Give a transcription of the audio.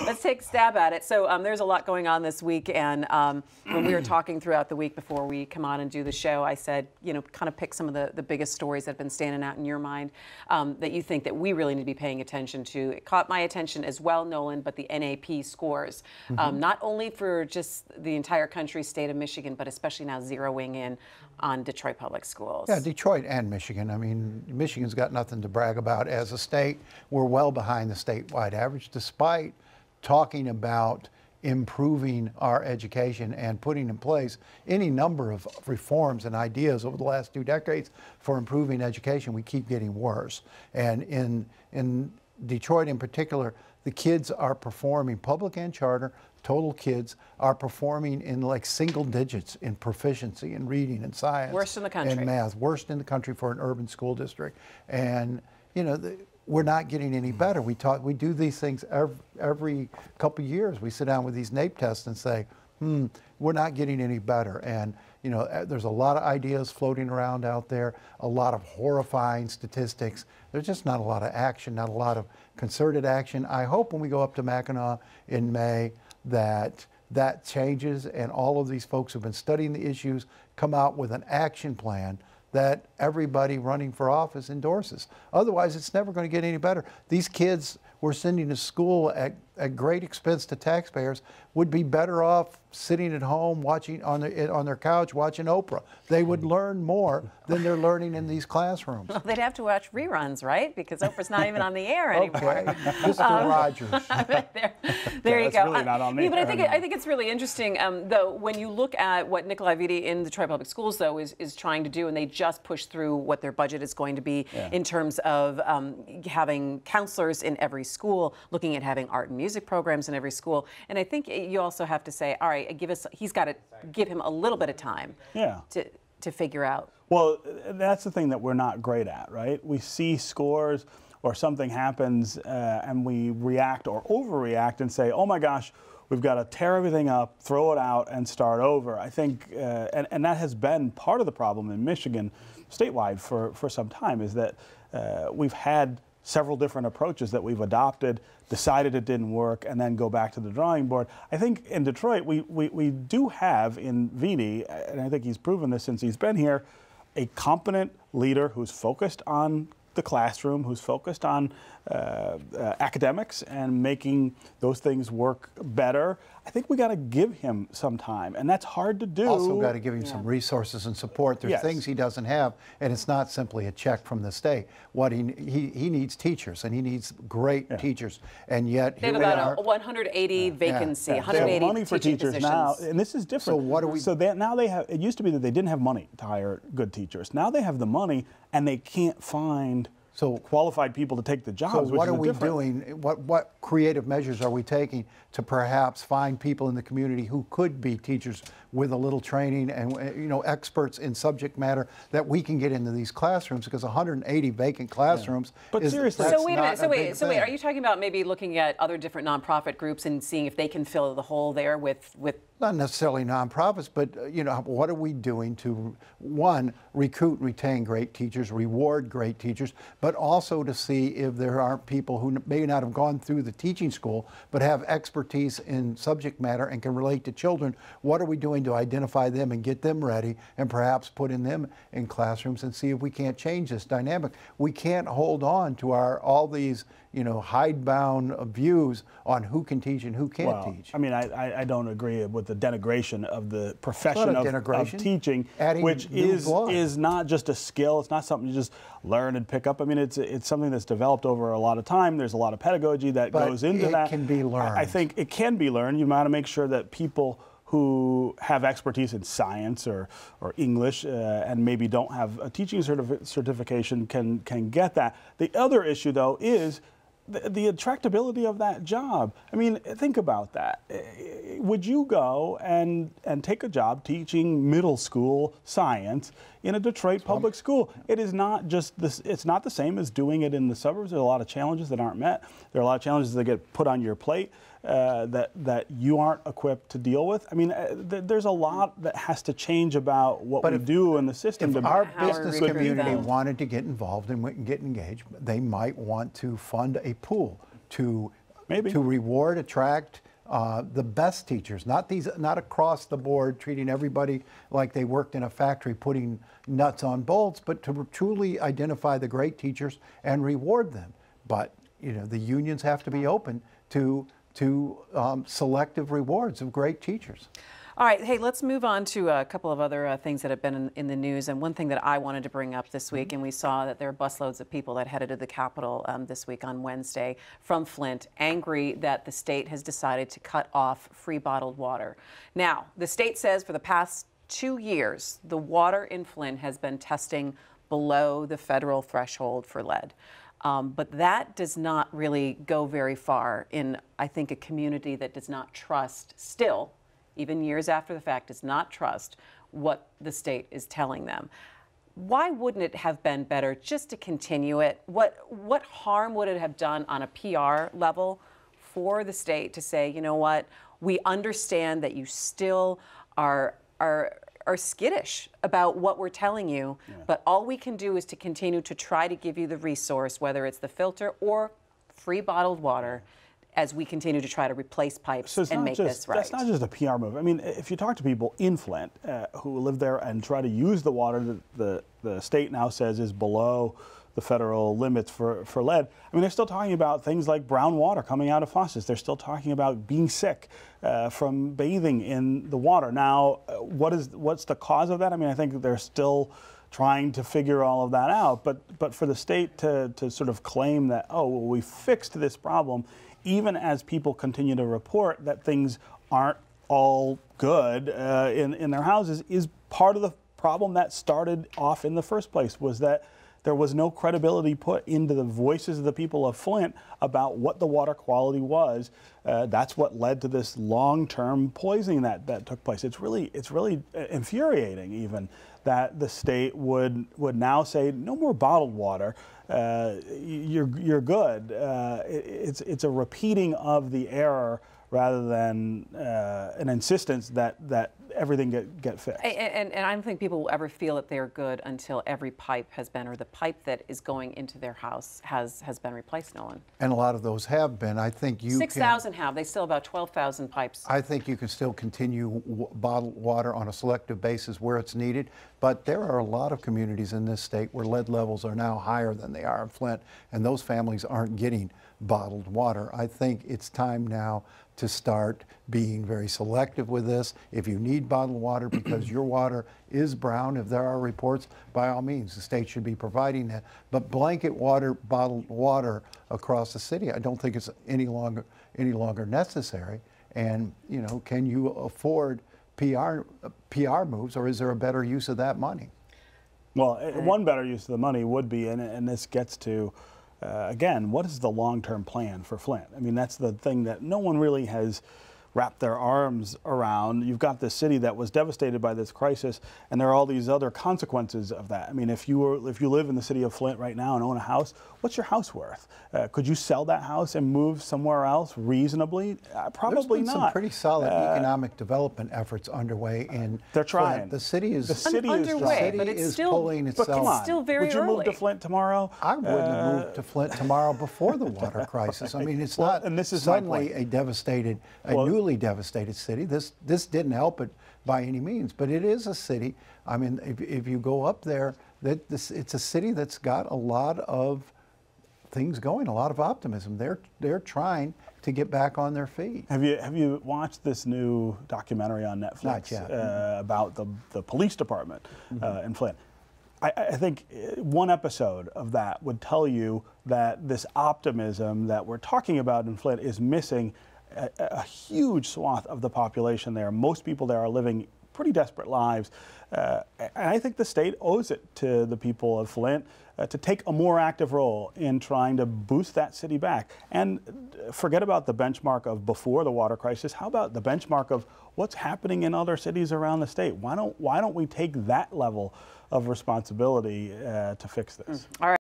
let's take a stab at it. So there's a lot going on this week, and when we were talking throughout the week before we come on and do the show, I said, you know, kind of pick some of the biggest stories that have been standing out in your mind that you think that we really need to be paying attention to. It caught my attention as well, Nolan, but the NAP scores, not only for just the entire country, state of Michigan, but especially now zeroing in on Detroit Public Schools. Yeah, Detroit and Michigan. I mean, Michigan's got nothing to brag about as a state. We're well behind the statewide average, despite talking about improving our education and putting in place any number of reforms and ideas over the last 2 decades for improving education. We keep getting worse. And in Detroit in particular, the kids are performing, public and charter, total kids are performing in like single digits in proficiency in reading and science. Worst in the country. And math. Worst in the country for an urban school district. And, you know, we're not getting any better. We do these things every couple of years. We sit down with these NAEP tests and say, we're not getting any better. And, you know, there's a lot of ideas floating around out there, a lot of horrifying statistics. There's just not a lot of action, not a lot of concerted action. I hope when we go up to Mackinac in May that changes and all of these folks who've been studying the issues come out with an action plan that everybody running for office endorses. Otherwise, it's never going to get any better. These kids we're sending to school at great expense to taxpayers would be better off sitting at home watching on their couch watching Oprah. They would learn more than they're learning in these classrooms. Well, they'd have to watch reruns, right? Because Oprah's not even on the air anymore. Okay. Mr. Rogers. there you That's go. really not on me. Yeah, but I think it's really interesting, though, when you look at what Nikolai Vitti in Detroit Public Schools, though, is trying to do, and they just pushed through what their budget is going to be in terms of having counselors in every school, looking at having art and music programs in every school. And I think you also have to say, all right, he's got to give him a little bit of time to figure out. Well, that's the thing that we're not great at, right? We see scores or something happens and we react or overreact and say, oh my gosh, we've got to tear everything up, throw it out, and start over. I think, and that has been part of the problem in Michigan statewide for some time, is that we've had several different approaches that we've adopted, decided it didn't work, and then go back to the drawing board. I think in Detroit, we do have in Vitti, and I think he's proven this since he's been here, a competent leader who's focused on the classroom, who's focused on academics and making those things work better. I think we got to give him some time, and that's hard to do. Also got to give him some resources and support. There's things he doesn't have, and it's not simply a check from the state. What he needs teachers, and he needs great teachers, and yet they have about a 180 vacancy, 180 they have money for teachers positions. now, and this is different. So what do we? So now they have. It used to be that they didn't have money to hire good teachers. Now they have the money, and they can't find qualified people to take the jobs. So what are we doing? What creative measures are we taking to perhaps find people in the community who could be teachers with a little training and experts in subject matter that we can get into these classrooms? Because 180 vacant classrooms. But seriously, so wait a minute. So wait. Are you talking about maybe looking at other different nonprofit groups and seeing if they can fill the hole there with? Not necessarily nonprofits, but what are we doing to, one, recruit, retain great teachers, reward great teachers, but also to see if there aren't people who may not have gone through the teaching school, but have expertise in subject matter and can relate to children. What are we doing to identify them and get them ready and perhaps put them in classrooms and see if we can't change this dynamic? We can't hold on to all these hidebound views on who can teach and who can't teach. I mean, I don't agree with the denigration of the profession of teaching, which is not just a skill. It's not something you just learn and pick up. I mean, it's something that's developed over a lot of time. There's a lot of pedagogy that goes into that. It can be learned. I think it can be learned. You want to make sure that people who have expertise in science or English and maybe don't have a teaching certification can get that. The other issue, though, is the attractability of that job. I mean, think about that. Would you go and take a job teaching middle school science in a Detroit public school? It is not just this. It's not the same as doing it in the suburbs. There are a lot of challenges that aren't met. There are a lot of challenges that get put on your plate that you aren't equipped to deal with. I mean, there's a lot that has to change about what we do in the system. If our business community wanted to get involved and get engaged, they might want to fund a pool to Maybe. to reward, attract the best teachers, not across the board, treating everybody like they worked in a factory, putting nuts on bolts, but to truly identify the great teachers and reward them. But the unions have to be open to selective rewards of great teachers. All right, hey, let's move on to a couple of other things that have been in the news. And one thing that I wanted to bring up this week, and we saw that there are busloads of people that headed to the Capitol this week on Wednesday from Flint, angry that the state has decided to cut off free bottled water. Now, the state says for the past 2 years, the water in Flint has been testing below the federal threshold for lead. But that does not really go very far in, I think, a community that does not trust still, even years after the fact, does not trust what the state is telling them. Why wouldn't it have been better just to continue it? What harm would it have done on a PR level for the state to say, you know what, we understand that you still are skittish about what we're telling you, but all we can do is to continue to try to give you the resource, whether it's the filter or free bottled water, as we continue to try to replace pipes and make this right. That's not just a PR move. I mean, if you talk to people in Flint who live there and try to use the water that the state now says is below the federal limits for lead, I mean, they're still talking about things like brown water coming out of faucets. They're still talking about being sick from bathing in the water. Now, what's the cause of that? I mean, I think they're still trying to figure all of that out. But for the state to sort of claim that, oh, well, we fixed this problem, even as people continue to report that things aren't all good in their houses, is part of the problem that started off in the first place, was that there was no credibility put into the voices of the people of Flint about what the water quality was. That's what led to this long-term poisoning that took place. It's really infuriating even that the state would now say no more bottled water. You're good. It's a repeating of the error rather than an insistence that everything get fixed. And I don't think people will ever feel that they're good until every pipe has been, or the pipe that is going into their house has been replaced, Nolan. And a lot of those have been. I think 6,000 have. They still have about 12,000 pipes. I think you can still continue bottled water on a selective basis where it's needed, but there are a lot of communities in this state where lead levels are now higher than they are in Flint, and those families aren't getting bottled water. I think it's time now to start being very selective with this. If you need bottled water because your water is brown, if there are reports, by all means, the state should be providing that. But blanket bottled water across the city, I don't think it's any longer necessary. And can you afford PR moves, or is there a better use of that money? Well, one better use of the money would be, and this gets to, again, what is the long-term plan for Flint? I mean, that's the thing that no one really has wrapped their arms around. You've got this city that was devastated by this crisis, and there are all these other consequences of that. I mean, if you live in the city of Flint right now and own a house, what's your house worth? Could you sell that house and move somewhere else reasonably? Probably There's been not. some pretty solid economic development efforts underway in They're trying. Flint. The city is underway, but it's still pulling itself. But come on, still very would you move to Flint tomorrow? I wouldn't have moved to Flint tomorrow before the water crisis. I mean, it's not and this is suddenly a newly devastated city. This didn't help it by any means, but it is a city. I mean, if you go up there, it's a city that's got a lot of things going, a lot of optimism. They're trying to get back on their feet. Have you watched this new documentary on Netflix? Not yet. About the police department in Flint? I think one episode of that would tell you that this optimism that we're talking about in Flint is missing a huge swath of the population there. Most people there are living pretty desperate lives. And I think the state owes it to the people of Flint to take a more active role in trying to boost that city back. And forget about the benchmark of before the water crisis. How about the benchmark of what's happening in other cities around the state? Why don't we take that level of responsibility to fix this? All right.